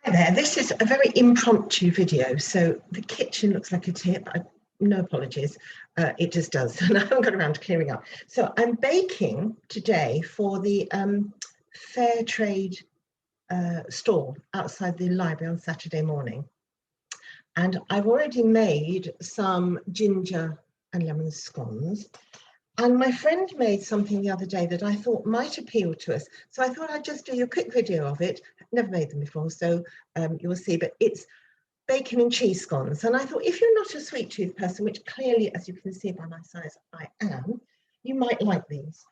Hi there, this is a very impromptu video, so the kitchen looks like a tip. No apologies, it just does, and I haven't got around to clearing up. So I'm baking today for the fair trade stall outside the library on Saturday morning. And I've already made some ginger and lemon scones. And my friend made something the other day that I thought might appeal to us. So I thought I'd just do you a quick video of it. I've never made them before, so you will see, but it's bacon and cheese scones. And I thought if you're not a sweet tooth person, which clearly, as you can see by my size, I am, you might like these,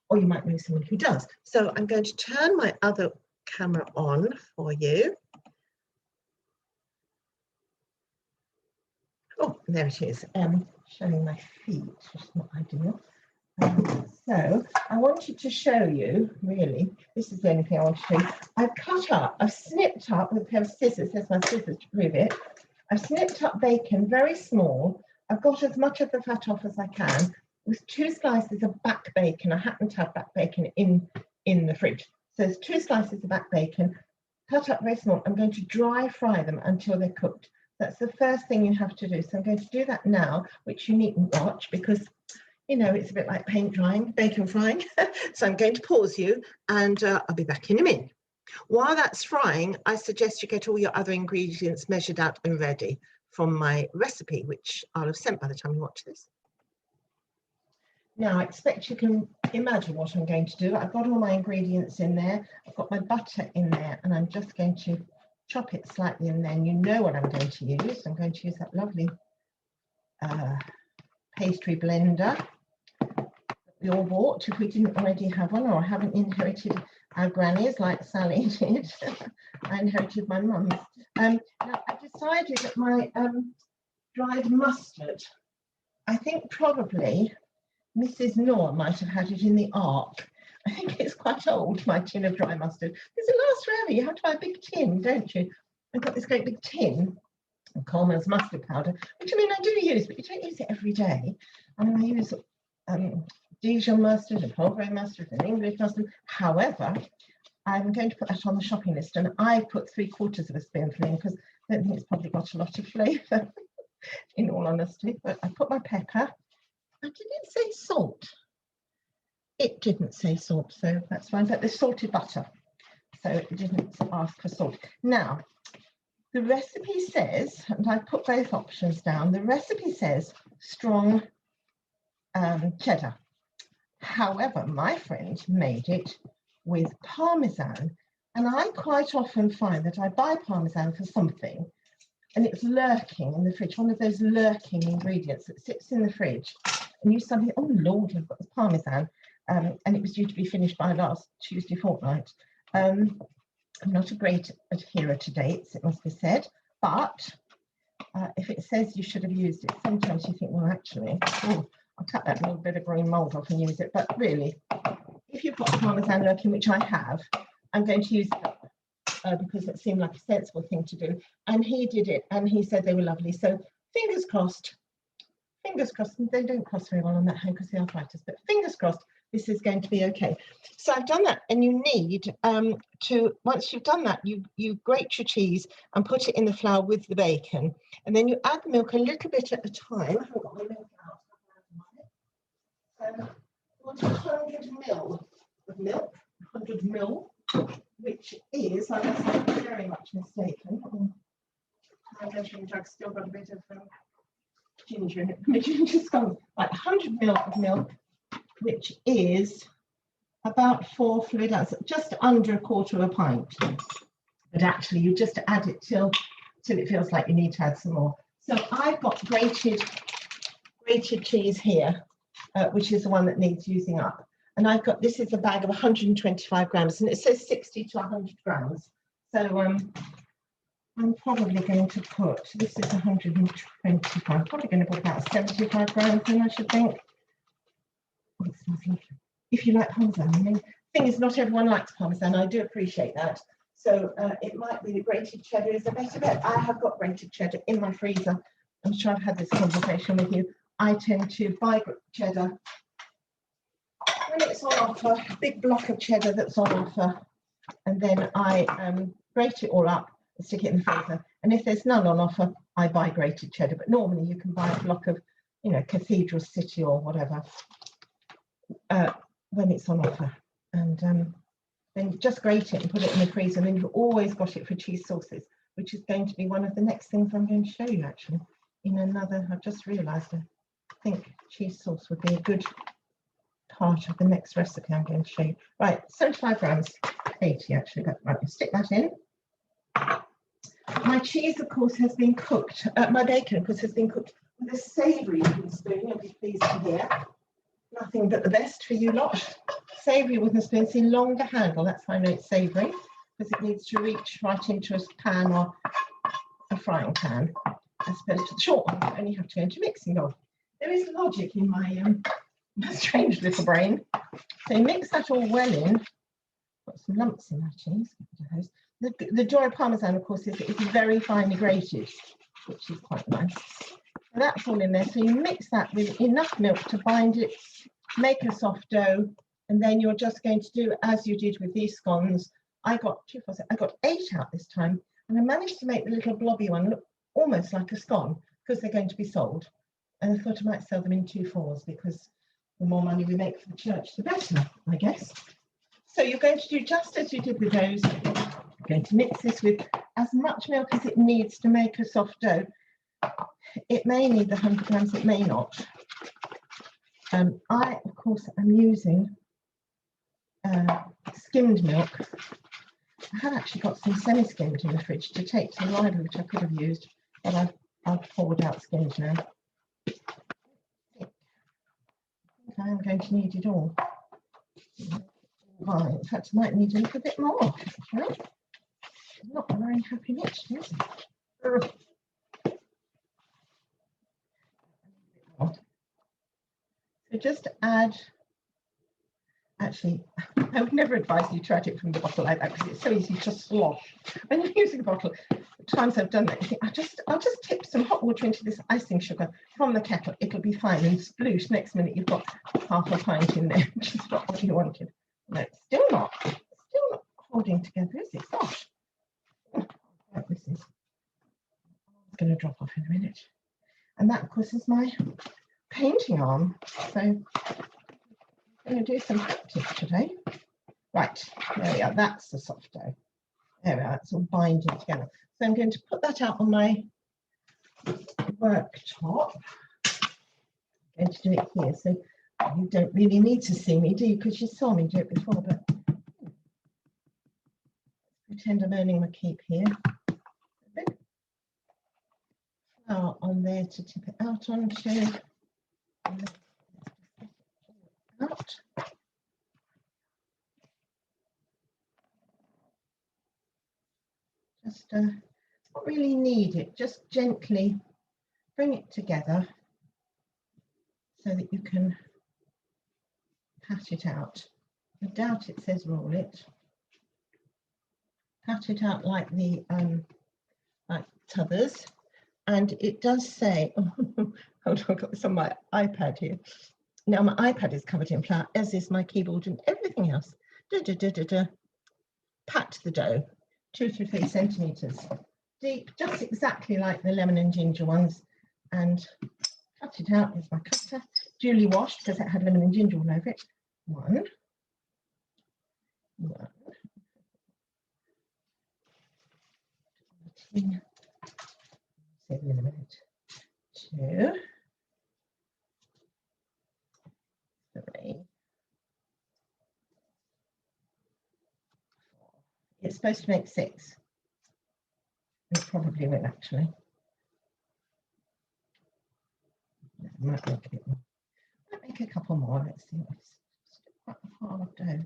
or you might know someone who does. So I'm going to turn my other camera on for you. Oh, there it is, showing my feet, which is not ideal. So I wanted to show you, really, this is the only thing I want to show you. I've snipped up with a pair of scissors, there's my scissors to prove it. I've snipped up bacon very small. I've got as much of the fat off as I can with 2 slices of back bacon. I happen to have back bacon in the fridge. So there's 2 slices of back bacon, cut up very small. I'm going to dry fry them until they're cooked. That's the first thing you have to do. So I'm going to do that now, which you needn't watch because you know, it's a bit like paint drying, bacon frying. So I'm going to pause you and I'll be back in a minute. While that's frying, I suggest you get all your other ingredients measured out and ready from my recipe, which I'll have sent by the time you watch this. Now, I expect you can imagine what I'm going to do. I've got all my ingredients in there. I've got my butter in there, and I'm just going to chop it slightly, and then you know what I'm going to use. I'm going to use that lovely pastry blender we all bought if we didn't already have one, or haven't inherited our grannies like Sally did. I inherited my mum's. Now I decided that my dried mustard, I think probably Mrs. Noor might have had it in the Ark. I think it's quite old, my tin of dry mustard. Does it last forever? You have to buy a big tin, don't you? I've got this great big tin of Coleman's mustard powder, which I mean I do use, but you don't use it every day. I mean I use Dijon mustard and whole grain mustard and English mustard. However, I'm going to put that on the shopping list, and I put 3/4 of a spoonful in because I don't think it's probably got a lot of flavour, in all honesty. But I put my pepper. Did it say salt? It didn't say salt, so that's fine. But there's salted butter, so it didn't ask for salt. Now, the recipe says, and I put both options down, the recipe says strong cheddar. However, my friend made it with Parmesan, and I quite often find that I buy Parmesan for something and it's lurking in the fridge, one of those lurking ingredients that sits in the fridge, and you suddenly, oh Lord, I've got this Parmesan, and it was due to be finished by last Tuesday fortnight. I'm not a great adherer to dates, it must be said, but if it says you should have used it, sometimes you think, well actually, I'll cut that little bit of green mould off and use it. But really, if you've got Parmesan lurking, which I have, I'm going to use it because it seemed like a sensible thing to do. And he did it, and he said they were lovely. So fingers crossed. Fingers crossed. They don't cross very well on that hand because the arthritis, but fingers crossed this is going to be okay. So I've done that, and you need once you've done that, you grate your cheese and put it in the flour with the bacon, and then you add the milk a little bit at a time. I haven't got my milk out. 100 ml of milk, 100 ml, which is, unless I'm very much mistaken, my measuring jug's still got a bit of ginger in it. My ginger's gone, like 100 ml of milk, which is about 4 fluid ounces, just under 1/4 of a pint. But actually, you just add it till it feels like you need to add some more. So I've got grated cheese here. Which is the one that needs using up. And I've got, this is a bag of 125 grams, and it says 60 to 100 grams. So I'm probably going to put, this is 125, I'm probably going to put about 75 grams in, I should think. Oh, it smells lovely. If you like Parmesan, I mean, the thing is, not everyone likes Parmesan, I do appreciate that. So it might be the grated cheddar is a better bet. I have got grated cheddar in my freezer. I'm sure I've had this conversation with you. I tend to buy cheddar when it's on offer, a big block of cheddar that's on offer, and then I grate it all up, stick it in the freezer. And if there's none on offer, I buy grated cheddar. But normally you can buy a block of, you know, Cathedral City or whatever when it's on offer. And then just grate it and put it in the freezer. And then you've always got it for cheese sauces, which is going to be one of the next things I'm going to show you actually. In another, I've just realised I think cheese sauce would be a good part of the next recipe I'm going to show you. Right, 75 grams, 80 actually, but right, stick that in. My cheese, of course, has been cooked. My bacon, of course, has been cooked with a savoury wooden spoon. You'll be pleased to hear. Nothing but the best for you lot. Savoury wooden spoon, see longer handle. That's why I know it's savoury, because it needs to reach right into a pan or a frying pan, as opposed to the short one. You only have to go into mixing bowl. There is logic in my strange little brain. So mix that all well in. Got some lumps in my cheese. The dry Parmesan, of course, is very finely grated, which is quite nice. So that's all in there. So you mix that with enough milk to bind it, make a soft dough, and then you're just going to do as you did with these scones. I got 8 out this time, and I managed to make the little blobby one look almost like a scone because they're going to be sold. And I thought I might sell them in 2 fours because the more money we make for the church, the better, I guess. So you're going to do just as you did with those. You're going to mix this with as much milk as it needs to make a soft dough. It may need the 100 grams, it may not. I, of course, am using skimmed milk. I have actually got some semi-skimmed in the fridge to take to the library, which I could have used, but I've poured out skimmed now. I think I am going to need it all. Right, in fact, I might need a little bit more. Okay. Not a very happy mixture, is it? So just add, actually, I would never advise you to add it from the bottle like that because it's so easy to slosh. When you're using a bottle, the times I've done that, you think, I'll just tip some hot water into this icing sugar from the kettle, it'll be fine, and sploosh, next minute you've got half a pint in there, which is not what you wanted. No, it's still not holding together, is it? Gosh. This is going to drop off in a minute. And that, of course, is my painting arm. So I'm going to do some practice today. Right, there we are. That's the soft dough. There we are. It's all binding together. So I'm going to put that out on my worktop. I'm going to do it here. So you don't really need to see me, do you? Because you saw me do it before. But pretend I'm earning my keep here. A bit flour on there to tip it out onto. Out. Just not really need it, just gently bring it together so that you can pat it out. I doubt it says roll it. Pat it out like the like t'others, and it does say, hold on, I've got this on my iPad here. Now my iPad is covered in flour, as is my keyboard and everything else. Pat the dough, 2 to 3 centimeters deep, just exactly like the lemon and ginger ones, and cut it out with my cutter, duly washed because it had lemon and ginger all over it. One. See them in a minute. 2, 3. It's supposed to make 6. It probably will actually. I might make a bit more. Might make a couple more. Let's see. It's still quite a hard dough.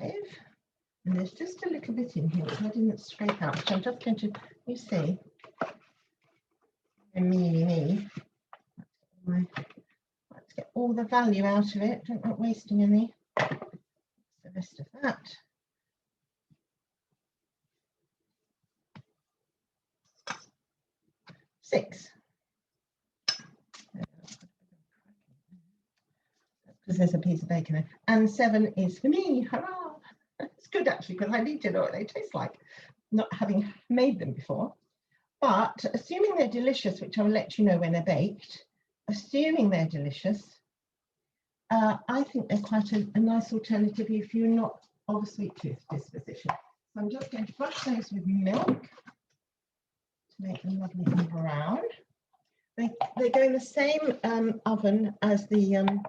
5. And there's just a little bit in here which I didn't scrape out. So I'm just going to, you see, me. Let's get all the value out of it. Don't like wasting any. The rest of that. Six. because there's a piece of bacon there. And 7 is for me. Hurrah! It's good actually, because I need to know what they taste like, not having made them before. But assuming they're delicious, which I'll let you know when they're baked, assuming they're delicious, I think they're quite a nice alternative if you're not of a sweet tooth disposition. So I'm just going to brush those with milk to make them lovely and brown. They go in the same oven as the,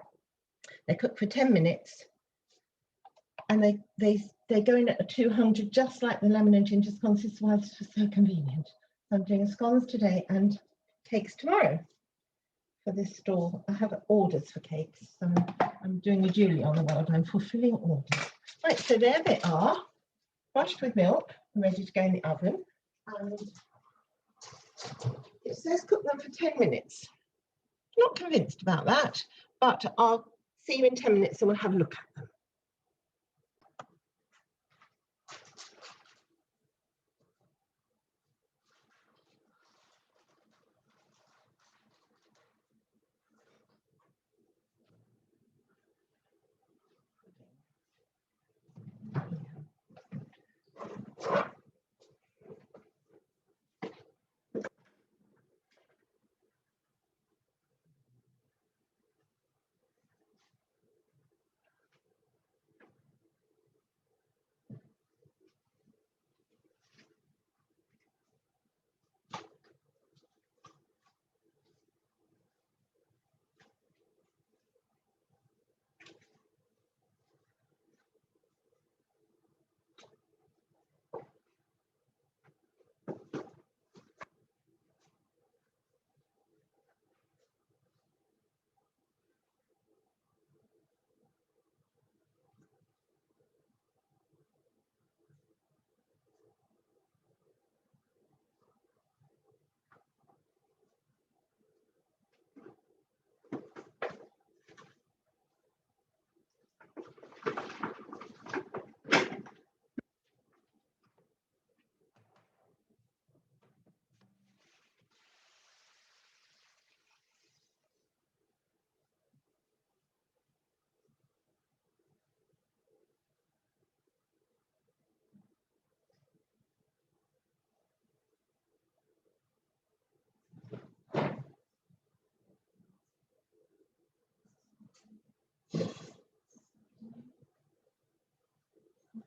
they cook for 10 minutes, and they go in at 200, just like the lemon and ginger scones. This is why it's so convenient. So I'm doing scones today and cakes tomorrow for this store. I have orders for cakes, so I'm doing a Julie on the world. I'm fulfilling orders. Right, so there they are, brushed with milk, ready to go in the oven. And it says cook them for 10 minutes. Not convinced about that, but I'll see you in 10 minutes and we'll have a look at them.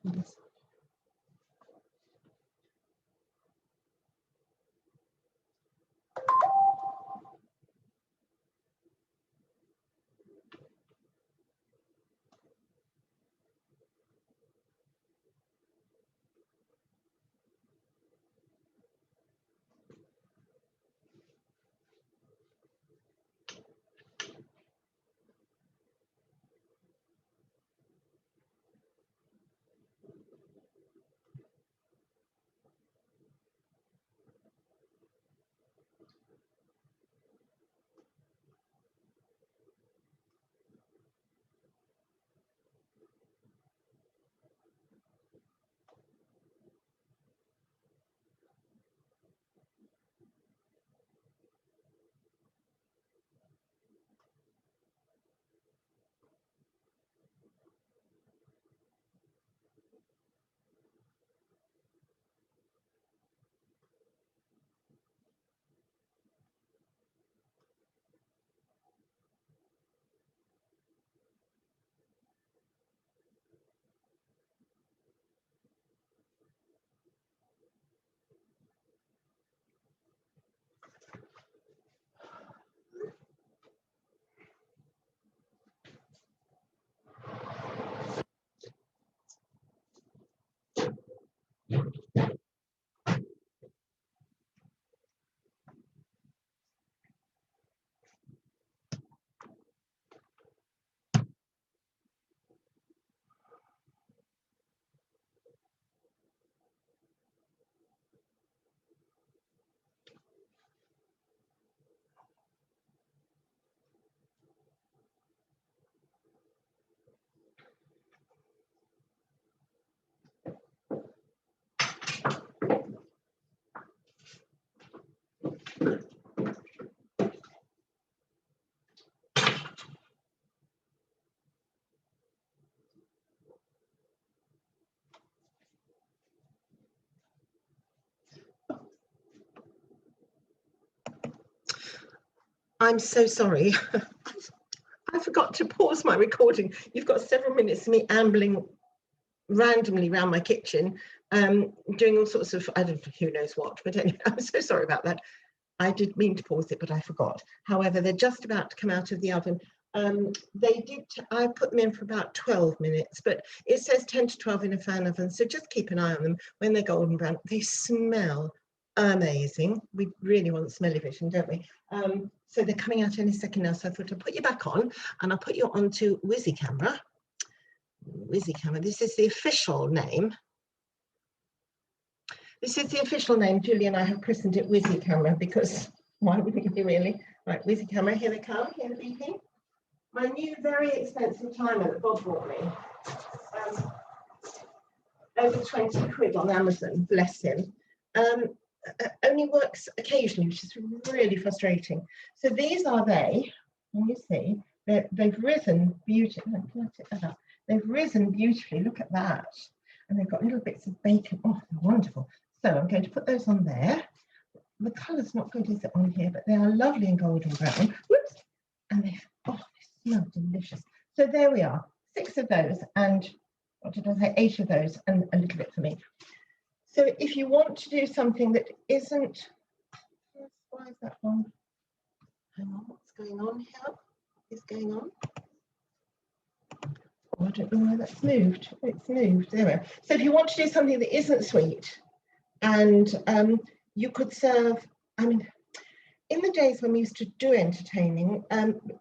Yes. I'm so sorry. I forgot to pause my recording. You've got several minutes of me ambling randomly around my kitchen, doing all sorts of, I don't know, who knows what, but anyway, I'm so sorry about that. I did mean to pause it, but I forgot. However, they're just about to come out of the oven. I put them in for about 12 minutes, but it says 10 to 12 in a fan oven, so just keep an eye on them. When they're golden brown, they smell amazing. We really want smelly vision, don't we? So they're coming out any second now, so I thought I'll put you back on, and I'll put you onto Whizzy Camera. Whizzy Camera, this is the official name. This is the official name. Julie and I have christened it Whizzy Camera because why wouldn't you really? Right, Whizzy Camera, here they come, here the beeping. My new very expensive timer that Bob brought me, over 20 quid on Amazon, bless him, only works occasionally, which is really frustrating. So these are they, can you see, they've risen beautifully, they've risen beautifully, look at that. And they've got little bits of bacon, oh, wonderful. So I'm going to put those on there. The colour's not good, is it, on here, but they are lovely and golden brown. Whoops, and they smell delicious. So there we are, 6 of those, and what did I say, 8 of those, and a little bit for me. So if you want to do something that isn't, why is that wrong? Hang on, what's going on here? What is going on? Oh, I don't know why that's moved. It's moved, there we are. So if you want to do something that isn't sweet, and you could serve, I mean, in the days when we used to do entertaining,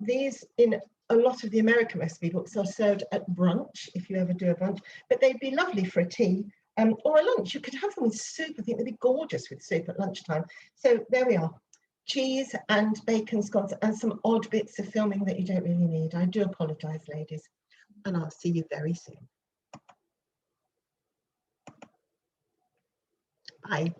these in a lot of the American recipe books are served at brunch, if you ever do a brunch, but they'd be lovely for a tea or a lunch. You could have them with soup. I think they'd be gorgeous with soup at lunchtime. So there we are, cheese and bacon scones and some odd bits of filming that you don't really need. I do apologise, ladies, and I'll see you very soon. Bye.